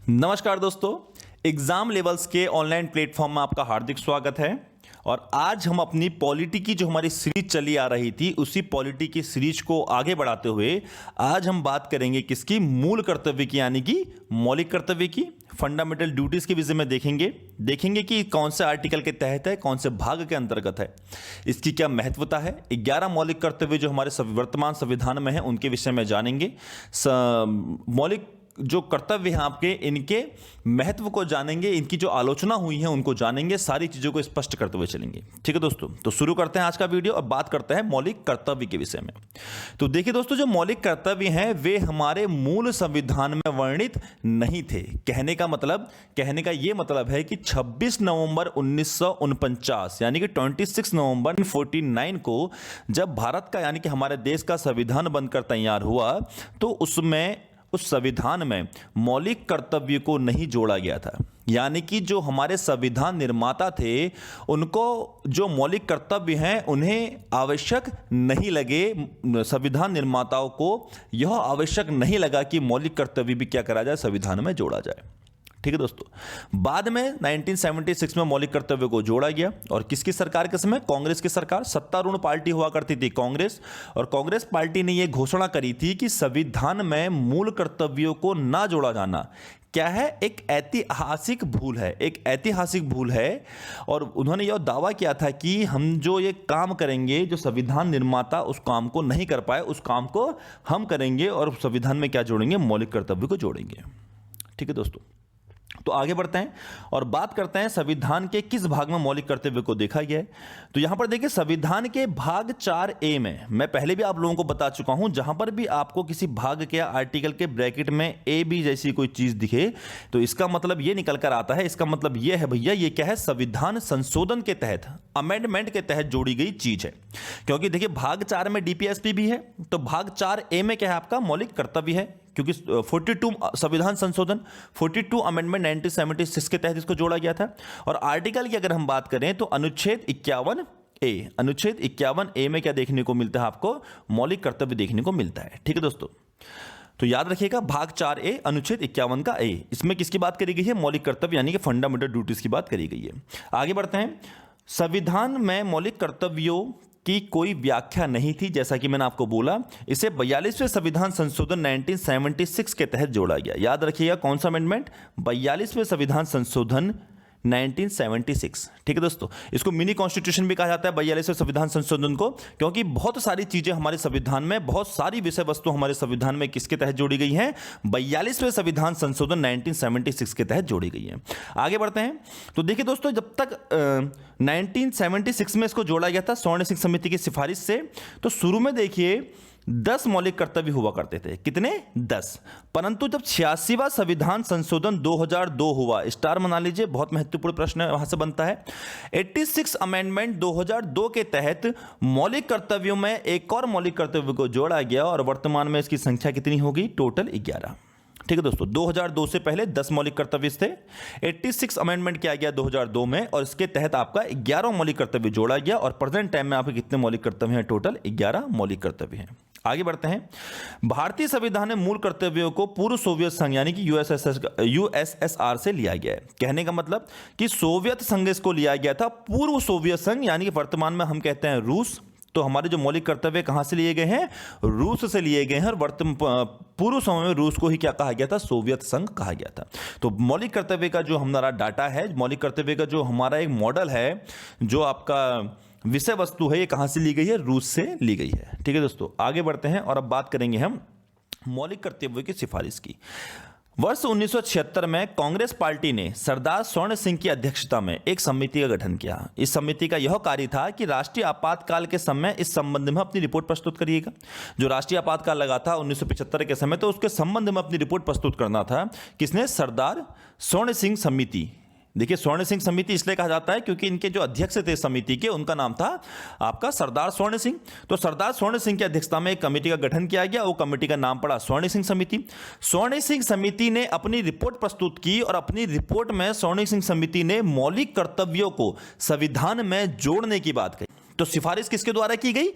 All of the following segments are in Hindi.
नमस्कार दोस्तों, एग्जाम लेवल्स के ऑनलाइन प्लेटफॉर्म में आपका हार्दिक स्वागत है। और आज हम अपनी पॉलिटी की जो हमारी सीरीज चली आ रही थी उसी पॉलिटी की सीरीज को आगे बढ़ाते हुए आज हम बात करेंगे किसकी, मूल कर्तव्य की, यानी कि मौलिक कर्तव्य की, फंडामेंटल ड्यूटीज के विषय में देखेंगे कि कौन से आर्टिकल के तहत है, कौन से भाग के अंतर्गत है, इसकी क्या महत्वता है। 11 मौलिक कर्तव्य जो हमारे वर्तमान संविधान में है उनके विषय में जानेंगे। मौलिक जो कर्तव्य हैं आपके, इनके महत्व को जानेंगे, इनकी जो आलोचना हुई है उनको जानेंगे, सारी चीजों को स्पष्ट करते हुए चलेंगे। ठीक है दोस्तों, तो शुरू करते हैं आज का वीडियो और बात करते हैं मौलिक कर्तव्य के विषय में। तो देखिए दोस्तों, जो मौलिक कर्तव्य हैं वे हमारे मूल संविधान में वर्णित नहीं थे। कहने का ये मतलब है कि 26 नवंबर 1949 यानी कि 26 नवंबर 1949 को जब भारत का यानी कि हमारे देश का संविधान बनकर तैयार हुआ तो उस संविधान में मौलिक कर्तव्य को नहीं जोड़ा गया था। यानी कि जो हमारे संविधान निर्माता थे उनको जो मौलिक कर्तव्य हैं उन्हें आवश्यक नहीं लगे, संविधान निर्माताओं को यह आवश्यक नहीं लगा कि मौलिक कर्तव्य भी क्या करा जाए, संविधान में जोड़ा जाए। ठीक है दोस्तों, बाद में 1976 में मौलिक कर्तव्य को जोड़ा गया और किसकी सरकार के समय, कांग्रेस की सरकार, सत्तारूढ़ पार्टी हुआ करती थी कांग्रेस, और कांग्रेस पार्टी ने यह घोषणा करी थी कि संविधान में मूल कर्तव्यों को ना जोड़ा जाना क्या है, एक ऐतिहासिक भूल है। और उन्होंने यह दावा किया था कि हम जो ये काम करेंगे, जो संविधान निर्माता उस काम को नहीं कर पाए, उस काम को हम करेंगे और संविधान में क्या जोड़ेंगे, मौलिक कर्तव्य को जोड़ेंगे। ठीक है दोस्तों, तो आगे बढ़ते हैं और बात करते हैं संविधान के किस भाग में मौलिक कर्तव्य को देखा गया है। तो यहां पर देखिए, संविधान के भाग 4A में, मैं पहले भी आप लोगों को बता चुका हूं, जहां पर भी आपको किसी भाग के आर्टिकल के ब्रैकेट में ए बी जैसी कोई चीज दिखे तो इसका मतलब यह निकल कर आता है, इसका मतलब यह है भैया, ये क्या है, संविधान संशोधन के तहत, अमेंडमेंट के तहत जोड़ी गई चीज है। क्योंकि देखिए भाग 4 में डीपीएसपी भी है, तो भाग 4A में क्या है, आपका मौलिक कर्तव्य है। क्योंकि 42 संविधान संशोधन, 42 अमेंडमेंट 1976 के तहत इसको जोड़ा गया था। और आर्टिकल की अगर हम बात करें तो अनुच्छेद 51A में क्या देखने को मिलता है, आपको मौलिक कर्तव्य देखने को मिलता है। ठीक है दोस्तों, तो याद रखिएगा, भाग 4A अनुच्छेद 51 का A, इसमें किसकी बात करी गई है, मौलिक कर्तव्य यानी कि फंडामेंटल ड्यूटीज की बात करी गई है। आगे बढ़ते हैं। संविधान में मौलिक कर्तव्यों की कोई व्याख्या नहीं थी, जैसा कि मैंने आपको बोला, इसे 42वें संविधान संशोधन 1976 के तहत जोड़ा गया। याद रखिएगा कौन सा अमेंडमेंट, 42वें संविधान संशोधन 1976। ठीक है दोस्तों, इसको मिनी कॉन्स्टिट्यूशन भी कहा जाता है 42वें संविधान संशोधन को, क्योंकि बहुत सारी चीजें हमारे संविधान में, बहुत सारी विषय वस्तु हमारे संविधान में किसके तहत जोड़ी गई हैं, 42वें संविधान संशोधन 1976 के तहत जोड़ी गई है। आगे बढ़ते हैं। तो देखिए दोस्तों, जब तक 1976 में इसको जोड़ा गया था स्वर्ण सिंह समिति की सिफारिश से, तो शुरू में देखिए 10 मौलिक कर्तव्य हुआ करते थे। कितने? 10। परंतु जब 86वां संविधान संशोधन 2002 हुआ, स्टार बना लीजिए, बहुत महत्वपूर्ण प्रश्न वहां से बनता है। 86 अमेंडमेंट 2002 के तहत मौलिक कर्तव्यों में एक और मौलिक कर्तव्य को जोड़ा गया और वर्तमान में इसकी संख्या कितनी होगी, टोटल 11। ठीक है दोस्तों, 2002 से पहले 10 मौलिक कर्तव्य थे, 86 अमेंडमेंट किया गया 2002 में और इसके तहत आपका 11 मौलिक कर्तव्य जोड़ा गया और प्रेजेंट टाइम में आपके कितने मौलिक कर्तव्य हैं, टोटल 11 मौलिक कर्तव्य हैं। आगे बढ़ते हैं। भारतीय संविधान में मूल कर्तव्यों को पूर्व सोवियत संघ यानी कि यूएसएसआर से लिया गया है। कहने का मतलब कि सोवियत संघ इसको लिया गया था, पूर्व सोवियत संघ यानी कि वर्तमान में हम कहते हैं रूस। तो हमारे जो मौलिक कर्तव्य कहां से लिए गए हैं, रूस से लिए गए हैं और पूर्व समय में रूस को ही क्या कहा गया था, सोवियत संघ कहा गया था। तो मौलिक कर्तव्य का जो हमारा डाटा है, मौलिक कर्तव्य का जो हमारा एक मॉडल है, जो आपका विषय वस्तु है, ये कहां से ली गई है, रूस से ली गई है। ठीक है दोस्तों, आगे बढ़ते हैं और अब बात करेंगे हम मौलिक कर्तव्यों की सिफारिश की। वर्ष 1976 में कांग्रेस पार्टी ने सरदार स्वर्ण सिंह की अध्यक्षता में एक समिति का गठन किया। इस समिति का यह कार्य था कि राष्ट्रीय आपातकाल के समय इस संबंध में अपनी रिपोर्ट प्रस्तुत करिएगा। जो राष्ट्रीय आपातकाल लगा था 1975 के समय, तो उसके संबंध में अपनी रिपोर्ट प्रस्तुत करना था। किसने? सरदार स्वर्ण सिंह समिति। देखिए, स्वर्ण सिंह समिति इसलिए कहा जाता है क्योंकि इनके जो अध्यक्ष थे समिति के, उनका नाम था आपका सरदार स्वर्ण सिंह। तो सरदार स्वर्ण सिंह की अध्यक्षता में एक कमेटी का गठन किया गया, वो कमेटी का नाम पड़ा स्वर्ण सिंह समिति। स्वर्ण सिंह समिति ने अपनी रिपोर्ट प्रस्तुत की और अपनी रिपोर्ट में स्वर्ण सिंह समिति ने मौलिक कर्तव्यों को संविधान में जोड़ने की बात कही। तो सिफारिश किसके द्वारा की गई?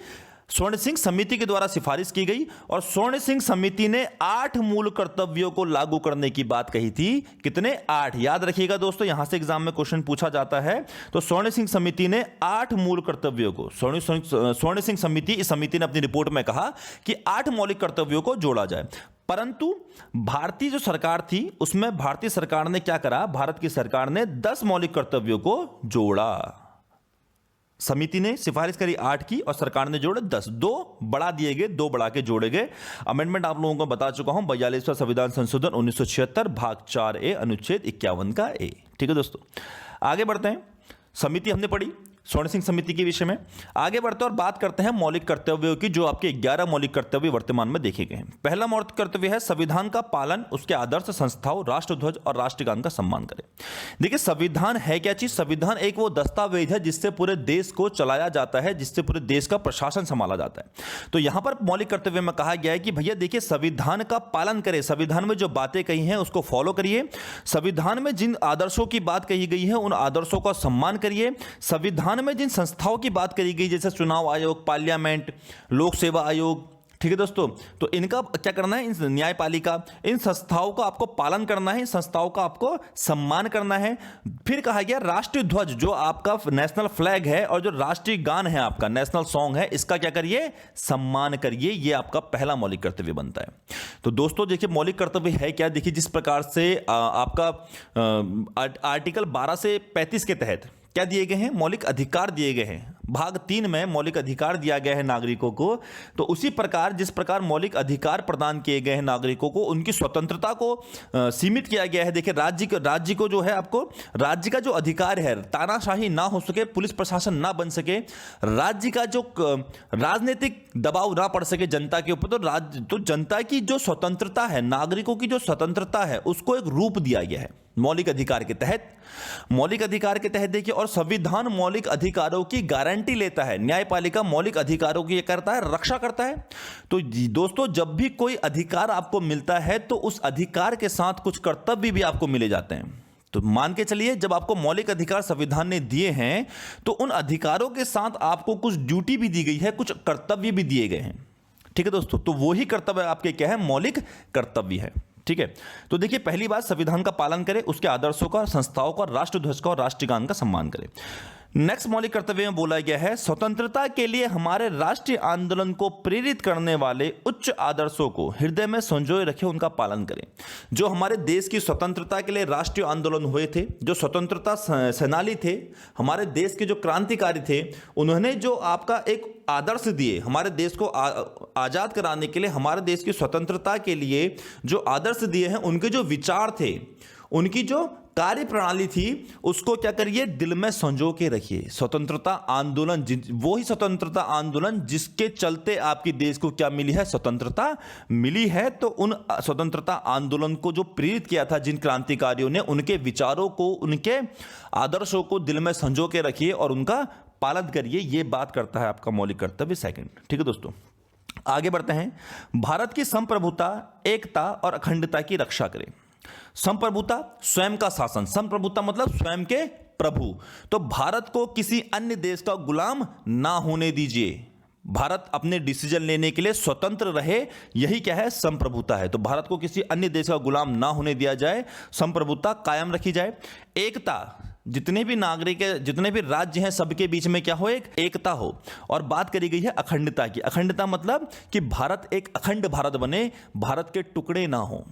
स्वर्ण सिंह समिति के द्वारा सिफारिश की गई और स्वर्ण सिंह समिति ने 8 मूल कर्तव्यों को लागू करने की बात कही थी। कितने? 8। याद रखिएगा दोस्तों, यहां से एग्जाम में क्वेश्चन पूछा जाता है। तो स्वर्ण सिंह समिति ने 8 मूल कर्तव्यों को, स्वर्ण सिंह समिति, इस समिति ने अपनी रिपोर्ट में कहा कि 8 मौलिक कर्तव्यों को जोड़ा जाए। परंतु भारतीय जो सरकार थी उसमें भारतीय सरकार ने क्या करा? भारत की सरकार ने 10 मौलिक कर्तव्यों को जोड़ा। समिति ने सिफारिश करी 8 की और सरकार ने जोड़े 10। 2 बढ़ा दिए गए, 2 बढ़ा के जोड़े गए। अमेंडमेंट आप लोगों को बता चुका हूं, 42वां संविधान संशोधन 1976 भाग 4A अनुच्छेद 51 का A। ठीक है दोस्तों, आगे बढ़ते हैं। समिति हमने पढ़ी स्वर्ण सिंह समिति के विषय में। आगे बढ़ते और बात करते हैं मौलिक कर्तव्यों की, जो आपके 11 मौलिक कर्तव्य वर्तमान में देखे गए हैं। पहला मौलिक कर्तव्य है संविधान का पालन, उसके आदर्श संस्थाओं, राष्ट्रध्वज और राष्ट्रगान का सम्मान करें। देखिए संविधान है क्या चीज? संविधान एक वो दस्तावेज है जिससे पूरे देश को चलाया जाता है, जिससे पूरे देश का प्रशासन संभाला जाता है। तो यहां पर मौलिक कर्तव्य में कहा गया है कि भैया देखिए संविधान का पालन करें, संविधान में जो बातें कही हैं उसको फॉलो करिए, संविधान में जिन आदर्शों की बात कही गई है उन आदर्शों का सम्मान करिए, संविधान में जिन संस्थाओं की बात करी गई जैसे चुनाव आयोग, पार्लियामेंट, लोक सेवा आयोग, ठीक है दोस्तों, तो इनका क्या करना है? इन न्यायपालिका, इन संस्थाओं का आपको पालन करना है, इन संस्थाओं का आपको सम्मान करना है। फिर कहा गया राष्ट्रीय ध्वज, जो आपका नेशनल फ्लैग है और जो राष्ट्रीय गान है, आपका नेशनल सॉन्ग है, इसका क्या करिए? सम्मान करिए। ये आपका पहला मौलिक कर्तव्य बनता है। तो दोस्तों देखिए मौलिक कर्तव्य है क्या? देखिए जिस प्रकार से आपका आर्टिकल 12 से 35 के तहत क्या दिए गए हैं? मौलिक अधिकार दिए गए हैं। भाग 3 में मौलिक अधिकार दिया गया है नागरिकों को। तो उसी प्रकार जिस प्रकार मौलिक अधिकार प्रदान किए गए हैं नागरिकों को, उनकी स्वतंत्रता को सीमित किया गया है। देखिए राज्य को जो है, आपको राज्य का जो अधिकार है, तानाशाही ना हो सके, पुलिस प्रशासन ना बन सके, राज्य का जो राजनीतिक दबाव ना पड़ सके जनता के ऊपर, तो जनता की जो स्वतंत्रता है, नागरिकों की जो स्वतंत्रता है, उसको एक रूप दिया गया है मौलिक अधिकार के तहत। मौलिक अधिकार के तहत देखिए, और संविधान मौलिक अधिकारों की गारंटी लेता है। न्यायपालिका मौलिक अधिकारों की करता है, रक्षा करता है। तो दोस्तों जब भी कोई अधिकार आपको मिलता है तो उस अधिकार के साथ कुछ कर्तव्य भी आपको मिले जाते हैं। तो मान के चलिए जब आपको मौलिक अधिकार संविधान ने दिए हैं तो उन अधिकारों के साथ आपको कुछ ड्यूटी भी दी गई है, कुछ कर्तव्य भी दिए गए हैं। ठीक है दोस्तों, तो वही कर्तव्य आपके क्या है? मौलिक कर्तव्य है। ठीक है, तो देखिए पहली बात संविधान का पालन करें, उसके आदर्शों का, संस्थाओं का, राष्ट्रध्वज का और राष्ट्रगान का सम्मान करें। नेक्स्ट मौलिक कर्तव्य में बोला गया है स्वतंत्रता के लिए हमारे राष्ट्रीय आंदोलन को प्रेरित करने वाले उच्च आदर्शों को हृदय में संजोए रखें, उनका पालन करें। जो हमारे देश की स्वतंत्रता के लिए राष्ट्रीय आंदोलन हुए थे, जो स्वतंत्रता सेनानी थे, हमारे देश के जो क्रांतिकारी थे, उन्होंने जो आपका एक आदर्श दिए हमारे देश को आजाद कराने के लिए, हमारे देश की स्वतंत्रता के लिए जो आदर्श दिए हैं, उनके जो विचार थे, उनकी जो कार्य प्रणाली थी, उसको क्या करिए? दिल में संजो के रखिए। स्वतंत्रता आंदोलन, वो ही स्वतंत्रता आंदोलन जिसके चलते आपकी देश को क्या मिली है? स्वतंत्रता मिली है। तो उन स्वतंत्रता आंदोलन को जो प्रेरित किया था जिन क्रांतिकारियों ने, उनके विचारों को, उनके आदर्शों को दिल में संजो के रखिए और उनका पालन करिए। ये बात करता है आपका मौलिक कर्तव्य सेकंड। ठीक है दोस्तों, आगे बढ़ते हैं। भारत की संप्रभुता, एकता और अखंडता की रक्षा करें। संप्रभुता, स्वयं का शासन। संप्रभुता मतलब स्वयं के प्रभु। तो भारत को किसी अन्य देश का गुलाम ना होने दीजिए। भारत अपने डिसीजन लेने के लिए स्वतंत्र रहे, यही क्या है? संप्रभुता है। तो भारत को किसी अन्य देश का गुलाम ना होने दिया जाए, संप्रभुता कायम रखी जाए। एकता, जितने भी नागरिक है, जितने भी राज्य हैं, सबके बीच में क्या हो? एक एकता हो। और बात करी गई है अखंडता की। अखंडता मतलब कि भारत एक अखंड भारत बने, भारत के टुकड़े ना हो।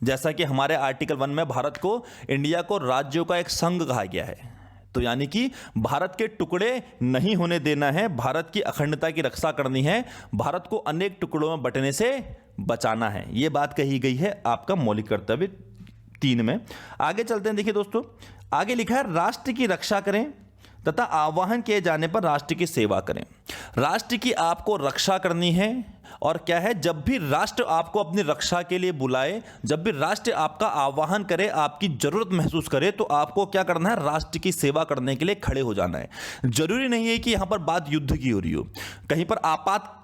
जैसा कि हमारे आर्टिकल 1 में भारत को, इंडिया को राज्यों का एक संघ कहा गया है। तो यानी कि भारत के टुकड़े नहीं होने देना है, भारत की अखंडता की रक्षा करनी है, भारत को अनेक टुकड़ों में बंटने से बचाना है। यह बात कही गई है आपका मौलिक कर्तव्य 3 में। आगे चलते हैं। देखिए दोस्तों, आगे लिखा है राष्ट्र की रक्षा करें तथा आह्वान किए जाने पर राष्ट्र की सेवा करें। राष्ट्र की आपको रक्षा करनी है, और क्या है? जब भी राष्ट्र आपको अपनी रक्षा के लिए बुलाए, जब भी राष्ट्र आपका आह्वान करे, आपकी जरूरत महसूस करे, तो आपको क्या करना है? राष्ट्र की सेवा करने के लिए खड़े हो जाना है। जरूरी नहीं है कि यहां पर बात युद्ध की हो रही हो, कहीं पर आपात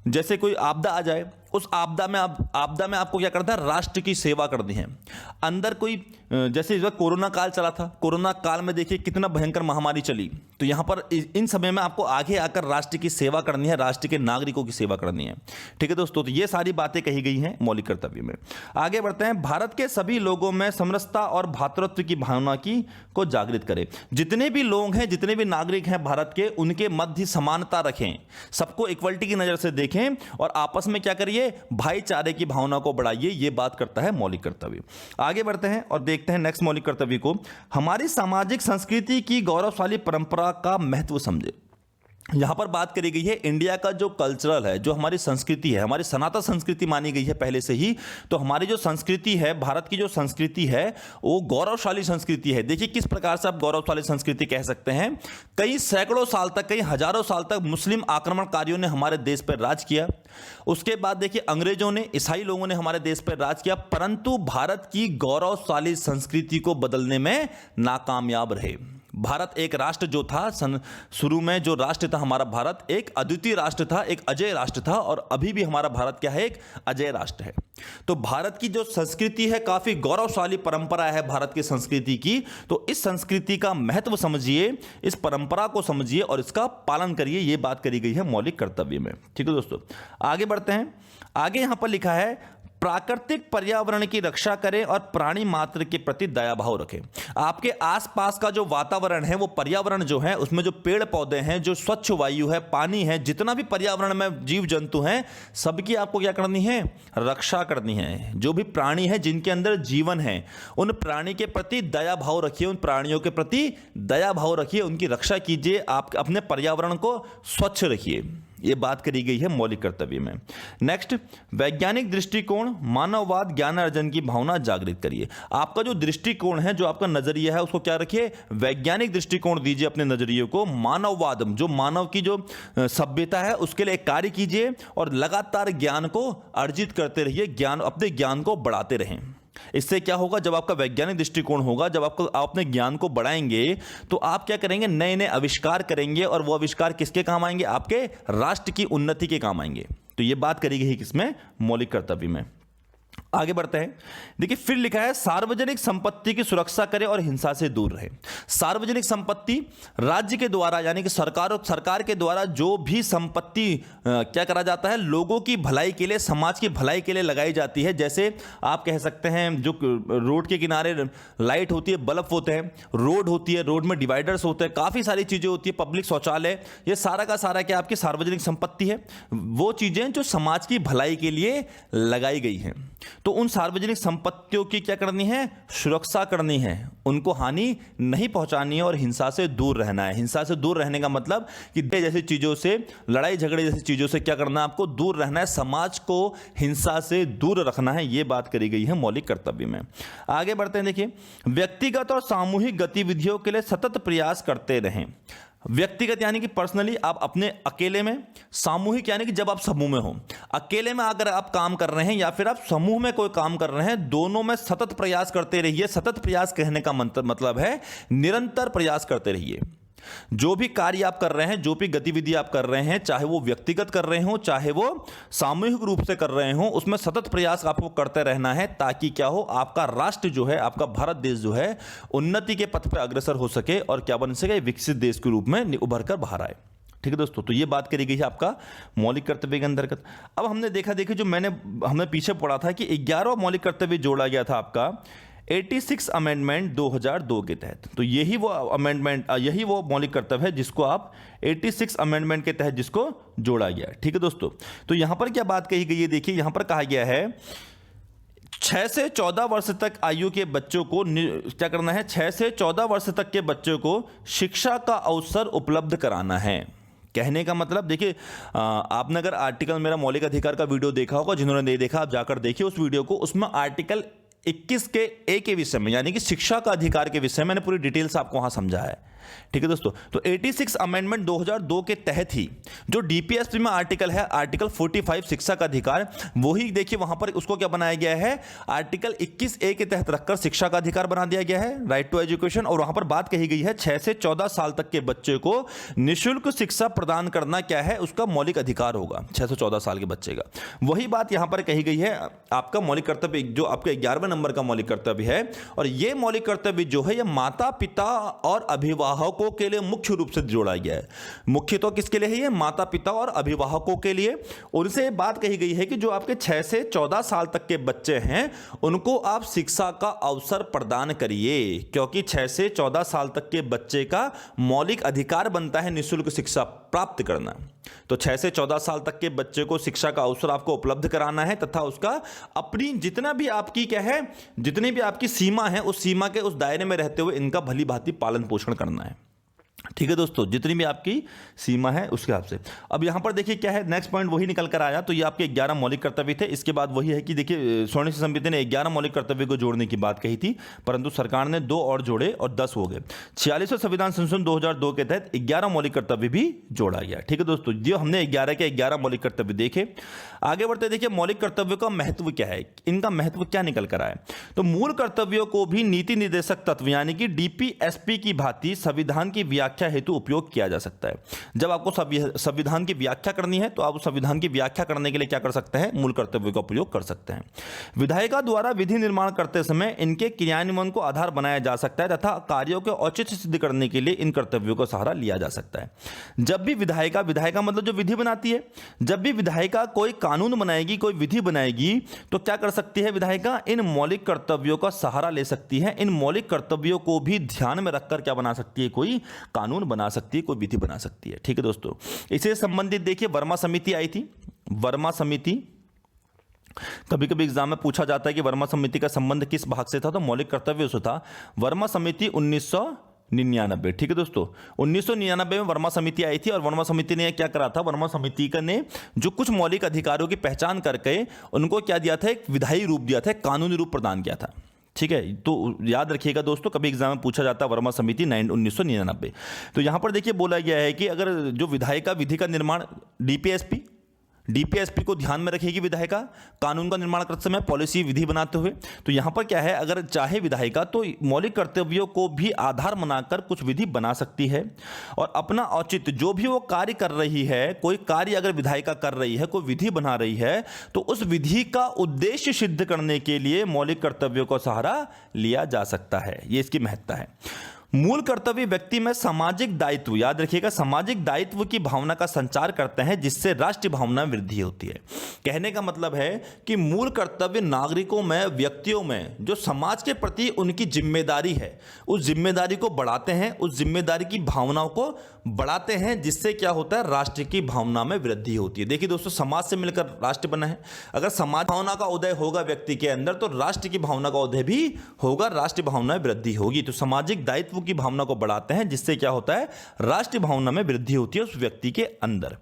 जैसे कोई आपदा आ जाए, उस आपदा में आपको क्या करना है, राष्ट्र की सेवा करनी है। अंदर कोई जैसे इस वक्त कोरोना काल चला था, कोरोना काल में देखिए कितना भयंकर महामारी चली, तो यहां पर इन समय में आपको आगे आकर राष्ट्र की सेवा करनी है, राष्ट्र के नागरिकों की सेवा करनी है। ठीक है दोस्तों, तो ये सारी बातें कही गई हैं मौलिक कर्तव्य में। आगे बढ़ते हैं। भारत के सभी लोगों में समरसता और भातृत्व की भावना को जागृत करे। जितने भी लोग हैं, जितने भी नागरिक हैं भारत के, उनके मध्य समानता रखें, सबको इक्वलिटी की नजर से देखें और आपस में क्या करिए, भाईचारे की भावना को बढ़ाइए। ये बात करता है मौलिक कर्तव्य। आगे बढ़ते हैं और देखते हैं नेक्स्ट मौलिक कर्तव्य को। हमारी सामाजिक संस्कृति की गौरवशाली परंपरा का महत्व समझे। यहां पर बात करी गई है इंडिया का जो कल्चरल है, जो हमारी संस्कृति है, हमारी सनातन संस्कृति मानी गई है पहले से ही। तो हमारी जो संस्कृति है, भारत की जो संस्कृति है, वो गौरवशाली संस्कृति है। देखिए किस प्रकार से आप गौरवशाली संस्कृति कह सकते हैं। कई सैकड़ों साल तक, कई हजारों साल तक मुस्लिम आक्रमणकारियों ने हमारे देश पर राज किया। उसके बाद देखिए अंग्रेजों ने, ईसाई लोगों ने हमारे देश पर राज किया, परंतु भारत की गौरवशाली संस्कृति को बदलने में नाकामयाब रहे। भारत एक राष्ट्र जो था, शुरू में जो राष्ट्र था हमारा भारत, एक अद्वितीय राष्ट्र था, एक अजय राष्ट्र था, और अभी भी हमारा भारत क्या है, एक अजय राष्ट्र है। तो भारत की जो संस्कृति है, काफी गौरवशाली परंपरा है भारत की संस्कृति की। तो इस संस्कृति का महत्व समझिए, इस परंपरा को समझिए और इसका पालन करिए। यह बात करी गई है मौलिक कर्तव्य में। ठीक है दोस्तों, आगे बढ़ते हैं। आगे यहां पर लिखा है प्राकृतिक पर्यावरण की रक्षा करें और प्राणी मात्र के प्रति दया भाव रखें। आपके आसपास का जो वातावरण है, वो पर्यावरण जो है, उसमें जो पेड़ पौधे हैं, जो स्वच्छ वायु है, पानी है, जितना भी पर्यावरण में जीव जंतु हैं, सबकी आपको क्या करनी है, रक्षा करनी है। जो भी प्राणी है, जिनके अंदर जीवन है, उन प्राणी के प्रति दया भाव रखिए, उन प्राणियों के प्रति दया भाव रखिए, उनकी रक्षा कीजिए, आप अपने पर्यावरण को स्वच्छ रखिए। ये बात करी गई है मौलिक कर्तव्य में। नेक्स्ट, वैज्ञानिक दृष्टिकोण, मानववाद, ज्ञान अर्जन की भावना जागृत करिए। आपका जो दृष्टिकोण है, जो आपका नजरिया है, उसको क्या रखिए, वैज्ञानिक दृष्टिकोण दीजिए अपने नजरिए को। मानववाद, जो मानव की जो सभ्यता है, उसके लिए कार्य कीजिए और लगातार ज्ञान को अर्जित करते रहिए, अपने ज्ञान को बढ़ाते रहें। इससे क्या होगा, जब आपका वैज्ञानिक दृष्टिकोण होगा, जब आप अपने ज्ञान को बढ़ाएंगे, तो आप क्या करेंगे, नए नए आविष्कार करेंगे, और वो आविष्कार किसके काम आएंगे, आपके राष्ट्र की उन्नति के काम आएंगे। तो ये बात करी गई है किसमें, मौलिक कर्तव्य में। आगे बढ़ते हैं। देखिए फिर लिखा है सार्वजनिक संपत्ति की सुरक्षा करें और हिंसा से दूर रहे। सार्वजनिक संपत्ति राज्य के द्वारा, यानी कि सरकार के द्वारा जो भी संपत्ति क्या करा जाता है, लोगों की भलाई के लिए, समाज की भलाई के लिए लगाई जाती है। जैसे आप कह सकते हैं, जो रोड के किनारे लाइट होती है, बल्ब होते हैं, रोड होती है, रोड में डिवाइडर्स होते हैं, काफी सारी चीजें होती है, पब्लिक शौचालय, ये सारा का सारा क्या आपकी सार्वजनिक संपत्ति है। वो चीजें जो समाज की भलाई के लिए लगाई गई हैं। तो उन सार्वजनिक संपत्तियों की क्या करनी है, सुरक्षा करनी है, उनको हानि नहीं पहुंचानी है और हिंसा से दूर रहना है। हिंसा से दूर रहने का मतलब कि जैसी चीजों से, लड़ाई झगड़े जैसी चीजों से क्या करना है, आपको दूर रहना है, समाज को हिंसा से दूर रखना है। यह बात करी गई है मौलिक कर्तव्य में। आगे बढ़ते हैं। देखिए व्यक्तिगत और सामूहिक गतिविधियों के लिए सतत प्रयास करते रहें। व्यक्तिगत यानी कि पर्सनली आप अपने अकेले में, सामूहिक यानी कि जब आप समूह में हो। अकेले में अगर आप काम कर रहे हैं या फिर आप समूह में कोई काम कर रहे हैं, दोनों में सतत प्रयास करते रहिए। सतत प्रयास कहने का मतलब है निरंतर प्रयास करते रहिए। जो भी कार्य आप कर रहे हैं, जो भी गतिविधि आप कर रहे हैं, चाहे वो व्यक्तिगत कर रहे हो, चाहे वो सामूहिक रूप से कर रहे हो, उसमें सतत प्रयास आपको करते रहना है, ताकि क्या हो, आपका राष्ट्र जो है, आपका भारत देश जो है, उन्नति के पथ पर अग्रसर हो सके और क्या बन सके, विकसित देश के रूप में उभर कर बाहर आए। ठीक है दोस्तों, तो ये बात करी गई है आपका मौलिक कर्तव्य के अंतर्गत। अब हमने देखा, देखिए जो हमने पीछे पढ़ा था कि 11वां मौलिक कर्तव्य जोड़ा गया था आपका 86 अमेंडमेंट 2002 के तहत। तो यही वो मौलिक कर्तव्य है जिसको आप 86 अमेंडमेंट के तहत जिसको जोड़ा गया। ठीक है दोस्तों, तो यहां पर क्या बात कही गई है, देखिए यहां पर कहा गया है 6 से 14 वर्ष तक आयु के बच्चों को क्या करना है, 6 से 14 वर्ष तक के बच्चों को शिक्षा का अवसर उपलब्ध कराना है। कहने का मतलब देखिए, आपने अगर आर्टिकल मेरा मौलिक अधिकार का वीडियो देखा होगा, जिन्होंने नहीं देखा आप जाकर देखिए उस वीडियो को। उसमें आर्टिकल 21 के ए के विषय में, यानी कि शिक्षा का अधिकार के विषय में मैंने पूरी डिटेल्स आपको वहां समझा है। ठीक है दोस्तों। तो 86 अमेंडमेंट 2002 के तहत ही जो डीपीएसपी में आर्टिकल है, आर्टिकल 45 शिक्षा का अधिकार, वही देखिए वहां पर उसको क्या बनाया गया है, आर्टिकल 21A के तहत रखकर शिक्षा का अधिकार बना दिया गया है, राइट टू एजुकेशन। और वहां पर बात कही गई है 6 से 14 साल तक के बच्चे को निःशुल्क शिक्षा प्रदान करना क्या है, उसका मौलिक अधिकार होगा, 6 से 14 साल के बच्चे का। वही बात यहां पर कही गई है, आपका मौलिक कर्तव्य जो आपके 11वें नंबर का मौलिक कर्तव्य है, और यह मौलिक कर्तव्य जो है यह माता पिता और अभिभावकों के लिए मुख्य रूप से जोड़ा गया है। मुख्य तो किसके लिए है, ये माता पिता और अभिभावकों के लिए। उनसे बात कही गई है कि जो आपके 6 से 14 साल तक के बच्चे हैं उनको आप शिक्षा का अवसर प्रदान करिए, क्योंकि 6 से 14 साल तक के बच्चे का मौलिक अधिकार बनता है निःशुल्क शिक्षा प्राप्त करना। तो 6 से 14 साल तक के बच्चे को शिक्षा का अवसर आपको उपलब्ध कराना है, तथा उसका अपनी जितना भी आपकी क्या है, जितनी भी आपकी सीमा है, उस सीमा के उस दायरे में रहते हुए इनका भली भांति पालन पोषण करना है। ठीक है दोस्तों, जितनी भी आपकी सीमा है उसके हिसाब से। अब यहां पर देखिए क्या है, नेक्स्ट पॉइंट वही निकल कर आया। तो ये आपके 11 मौलिक कर्तव्य थे। इसके बाद वही है कि देखिए स्वर्ण समिति ने 11 मौलिक कर्तव्य को जोड़ने की बात कही थी, परंतु सरकार ने 2 और जोड़े और 10 हो गए। 46वें संविधान संशोधन 2002 के तहत 11 मौलिक कर्तव्य भी जोड़ा गया। ठीक है दोस्तों, जो हमने 11 के 11 मौलिक कर्तव्य देखे। आगे बढ़ते देखिए मौलिक कर्तव्यों का महत्व क्या है, इनका महत्व क्या निकल कर आया। तो मूल कर्तव्यों को भी नीति निर्देशक तत्व यानी कि डीपीएसपी की भांति संविधान की व्याख्या हेतु उपयोग किया जा सकता है। जब आपको संविधान की व्याख्या करनी है तो आप संविधान की व्याख्या करने के लिए क्या कर सकते हैं, मूल कर्तव्यों का उपयोग कर सकते हैं। विधायिका द्वारा विधि निर्माण करते समय इनके क्रियान्वयन को आधार बनाया जा सकता है तथा कार्यों के औचित्य सिद्ध करने के लिए इन कर्तव्यों का सहारा लिया जा सकता है। जब भी विधायिका मतलब जो विधि बनाती है, जब भी विधायिका कोई कानून बनाएगी, कोई विधि बनाएगी, तो क्या कर सकती है विधायिका, इन मौलिक कर्तव्यों का सहारा ले सकती है। इन मौलिक कर्तव्यों को भी ध्यान में रखकर क्या बना सकती है, कोई कानून बना सकती है, कोई विधि बना सकती है। ठीक है दोस्तों, इससे संबंधित देखिए वर्मा समिति आई थी। वर्मा समिति, कभी कभी एग्जाम में पूछा जाता है कि वर्मा समिति का संबंध किस भाग से था, तो मौलिक कर्तव्य से था। वर्मा समिति 1999। ठीक है दोस्तों, 1999 में वर्मा समिति आई थी और वर्मा समिति ने क्या करा था, वर्मा समिति का ने जो कुछ मौलिक अधिकारों की पहचान करके उनको क्या दिया था, एक विधायी रूप दिया था, एक कानूनी रूप प्रदान किया था। ठीक है, तो याद रखिएगा दोस्तों, कभी एग्जाम में पूछा जाता है वर्मा समिति 1999। तो यहां पर देखिए बोला गया है कि अगर जो विधायिका विधि का निर्माण डीपीएसपी को ध्यान में रखेगी विधायिका कानून का निर्माण करते समय, पॉलिसी विधि बनाते हुए, तो यहां पर क्या है, अगर चाहे विधायिका तो मौलिक कर्तव्यों को भी आधार बनाकर कुछ विधि बना सकती है और अपना औचित्य जो भी वो कार्य कर रही है, कोई कार्य अगर विधायिका कर रही है, कोई विधि बना रही है, तो उस विधि का उद्देश्य सिद्ध करने के लिए मौलिक कर्तव्यों का सहारा लिया जा सकता है। ये इसकी महत्ता है। मूल कर्तव्य व्यक्ति में सामाजिक दायित्व, याद रखिएगा, सामाजिक दायित्व की भावना का संचार करते हैं जिससे राष्ट्रीय भावना में वृद्धि होती है। कहने का मतलब है कि मूल कर्तव्य नागरिकों में, व्यक्तियों में जो समाज के प्रति उनकी जिम्मेदारी है, उस जिम्मेदारी को बढ़ाते हैं, उस जिम्मेदारी की भावनाओं को बढ़ाते हैं, जिससे क्या होता है, राष्ट्र की भावना में वृद्धि होती है। देखिए दोस्तों, समाज से मिलकर राष्ट्र बना है। अगर समाज भावना का उदय होगा व्यक्ति के अंदर तो राष्ट्र की भावना का उदय भी होगा, राष्ट्रीय भावना में वृद्धि होगी। तो सामाजिक दायित्व की भावना को बढ़ाते हैं जिससे क्या होता है, राष्ट्रीय भावना में वृद्धि होती है उस व्यक्ति के अंदर।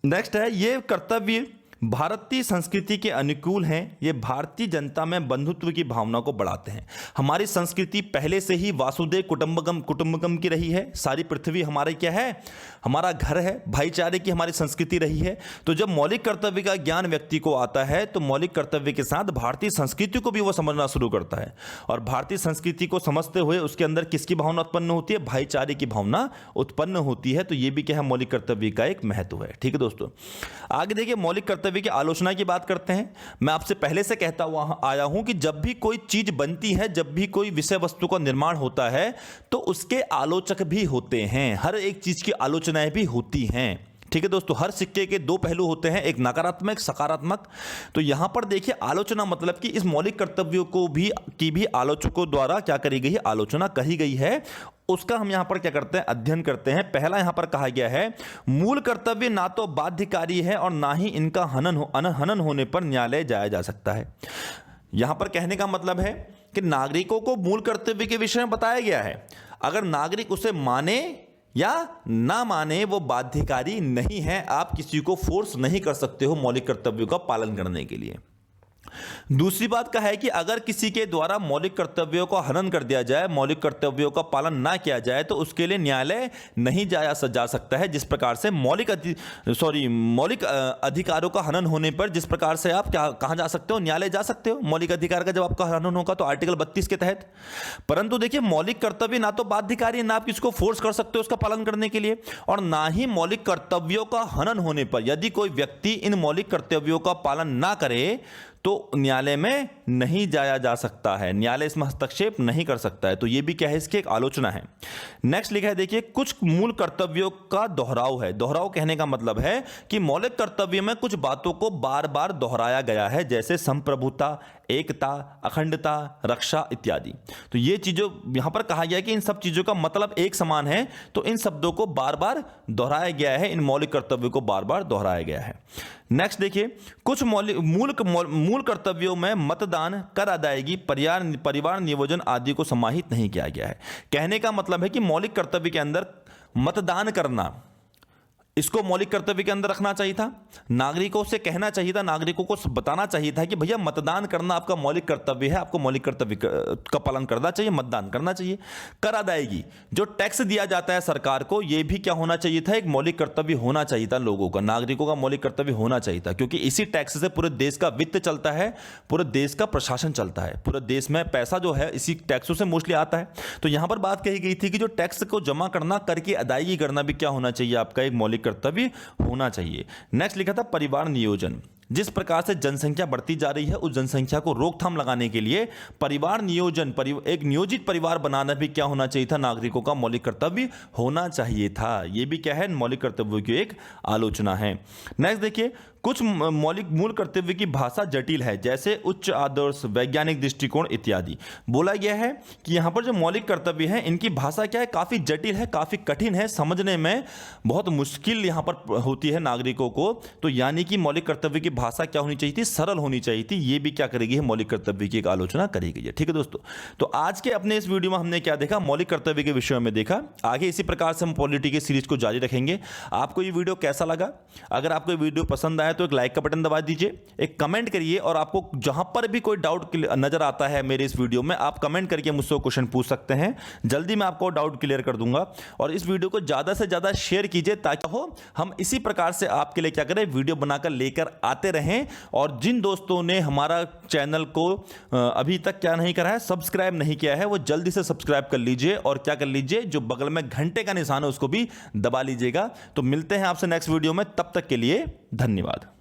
नेक्स्ट है, ये कर्तव्य भारतीय संस्कृति के अनुकूल हैं, ये भारतीय जनता में बंधुत्व की भावना को बढ़ाते हैं। हमारी संस्कृति पहले से ही वासुदेव कुटुंबकम की रही है। सारी पृथ्वी हमारे क्या है, हमारा घर है, भाईचारे की हमारी संस्कृति रही है। तो जब मौलिक कर्तव्य का ज्ञान व्यक्ति को आता है तो मौलिक कर्तव्य के साथ भारतीय संस्कृति को भी वो समझना शुरू करता है, और भारतीय संस्कृति को समझते हुए उसके अंदर किसकी भावना उत्पन्न होती है, भाईचारे की भावना उत्पन्न होती है। तो ये भी क्या है, मौलिक कर्तव्य का एक महत्व है। ठीक है दोस्तों, आगे देखिए मौलिक कर्तव्य की आलोचना की बात करते हैं। मैं आपसे पहले से कहता हुआ आया हूं कि जब भी कोई चीज बनती है, जब भी कोई विषय वस्तु का निर्माण होता है तो उसके आलोचक भी होते हैं, हर एक चीज की आलोचनाएं भी होती हैं। ठीक है दोस्तों, हर सिक्के के दो पहलू होते हैं, एक नकारात्मक, एक सकारात्मक। तो यहां पर देखिए आलोचना मतलब कि इस मौलिक कर्तव्यों को भी आलोचकों द्वारा क्या करी गई है, आलोचना कही गई है। उसका हम यहां पर क्या करते हैं, अध्ययन करते हैं। पहला यहां पर कहा गया है, मूल कर्तव्य ना तो बाध्यकारी है और ना ही इनका हनन होने पर न्यायालय जाया जा सकता है। यहां पर कहने का मतलब है कि नागरिकों को मूल कर्तव्य के विषय में बताया गया है, अगर नागरिक उसे माने या ना माने वो बाध्यकारी नहीं है। आप किसी को फोर्स नहीं कर सकते हो मौलिक कर्तव्यों का पालन करने के लिए। दूसरी बात का है कि अगर किसी के द्वारा मौलिक कर्तव्यों का हनन कर दिया जाए, मौलिक कर्तव्यों का पालन ना किया जाए, तो उसके लिए न्यायालय नहीं जा सकता है। जिस प्रकार से मौलिक अधिकारों का हनन होने पर जिस प्रकार से आप कहां जा सकते हो, न्यायालय जा सकते हो मौलिक अधिकार का जब आपका हनन होगा तो आर्टिकल 32 के तहत। परंतु देखिए, मौलिक कर्तव्य ना तो बाध्यकारी, ना आप किसको फोर्स कर सकते हो उसका पालन करने के लिए, और ना ही मौलिक कर्तव्यों का हनन होने पर यदि कोई व्यक्ति इन मौलिक कर्तव्यों का पालन ना करे तो न्यायालय में नहीं जाया जा सकता है, न्यायालय इसमें हस्तक्षेप नहीं कर सकता है। तो यह भी क्या है, इसकी एक आलोचना है। नेक्स्ट लिखा है, देखिए, कुछ मूल कर्तव्यों का दोहराव है। दोहराव कहने का मतलब है कि मौलिक कर्तव्य में कुछ बातों को बार बार दोहराया गया है, जैसे संप्रभुता, एकता, अखंडता, रक्षा इत्यादि। तो ये चीजों यहां पर कहा गया है कि इन सब चीजों का मतलब एक समान है, तो इन शब्दों को बार बार दोहराया गया है, इन मौलिक कर्तव्यों को बार बार दोहराया गया है। नेक्स्ट देखिए, कुछ मूल कर्तव्यों में मतदान, कर अदायगी, परिवार नियोजन आदि को समाहित नहीं किया गया है। कहने का मतलब है कि मौलिक कर्तव्य के अंदर मतदान करना, इसको मौलिक कर्तव्य के अंदर रखना चाहिए था। नागरिकों से कहना चाहिए था, नागरिकों को बताना चाहिए था कि भैया मतदान करना आपका मौलिक कर्तव्य है, आपको मौलिक कर्तव्य का पालन करना चाहिए, मतदान करना चाहिए। कर अदायगी, जो टैक्स दिया जाता है सरकार को, यह भी क्या होना चाहिए था, एक मौलिक कर्तव्य होना चाहिए था लोगों का, नागरिकों का मौलिक कर्तव्य होना चाहिए था, क्योंकि इसी टैक्स से पूरे देश का वित्त चलता है, पूरे देश का प्रशासन चलता है, पूरे देश में पैसा जो है इसी टैक्सों से मोस्टली आता है। तो यहां पर बात कही गई थी कि जो टैक्स को जमा करना, कर की अदायगी करना भी क्या होना चाहिए, आपका एक मौलिक कर्तव्य होना चाहिए। नेक्स्ट लिखा था परिवार नियोजन। जिस प्रकार से जनसंख्या बढ़ती जा रही है, उस जनसंख्या को रोकथाम लगाने के लिए परिवार नियोजन, एक नियोजित परिवार बनाना भी क्या होना चाहिए था, नागरिकों का मौलिक कर्तव्य होना चाहिए था। यह भी क्या है, मौलिक कर्तव्यों की एक आलोचना है। नेक्स्ट देखिए, कुछ मूल कर्तव्य की भाषा जटिल है, जैसे उच्च आदर्श, वैज्ञानिक दृष्टिकोण इत्यादि। बोला गया है कि यहां पर जो मौलिक कर्तव्य है, इनकी भाषा क्या है, काफी जटिल है, काफी कठिन है, समझने में बहुत मुश्किल यहां पर होती है नागरिकों को। तो यानी कि मौलिक कर्तव्य की भाषा क्या होनी चाहिए थी, सरल होनी चाहिए थी। ये भी क्या करेगी, मौलिक कर्तव्य की एक आलोचना करेगी। ठीक है दोस्तों, तो आज के अपने इस वीडियो में हमने क्या देखा, मौलिक कर्तव्य के विषय में देखा। आगे इसी प्रकार से हम पॉलिटी की सीरीज को जारी रखेंगे। आपको ये वीडियो कैसा लगा? अगर आपको ये वीडियो पसंद आया तो एक लाइक का बटन दबा दीजिए, एक कमेंट करिए, और आपको जहां पर भी कोई डाउट नजर आता है मेरे इस वीडियो में, आप कमेंट करके मुझसे क्वेश्चन पूछ सकते हैं। जल्दी मैं आपको डाउट क्लियर कर दूंगा। और इस वीडियो को ज्यादा से ज्यादा शेयर कीजिए, ताकि हम इसी प्रकार से आपके लिए क्या करें, वीडियो बनाकर लेकर आते रहें। और जिन दोस्तों ने हमारा चैनल को अभी तक क्या नहीं करा है, सब्सक्राइब नहीं किया है, वो जल्दी से सब्सक्राइब कर लीजिए, और क्या कर लीजिए, जो बगल में घंटे का निशान है उसको भी दबा लीजिएगा। तो मिलते हैं आपसे नेक्स्ट वीडियो में, तब तक के लिए धन्यवाद।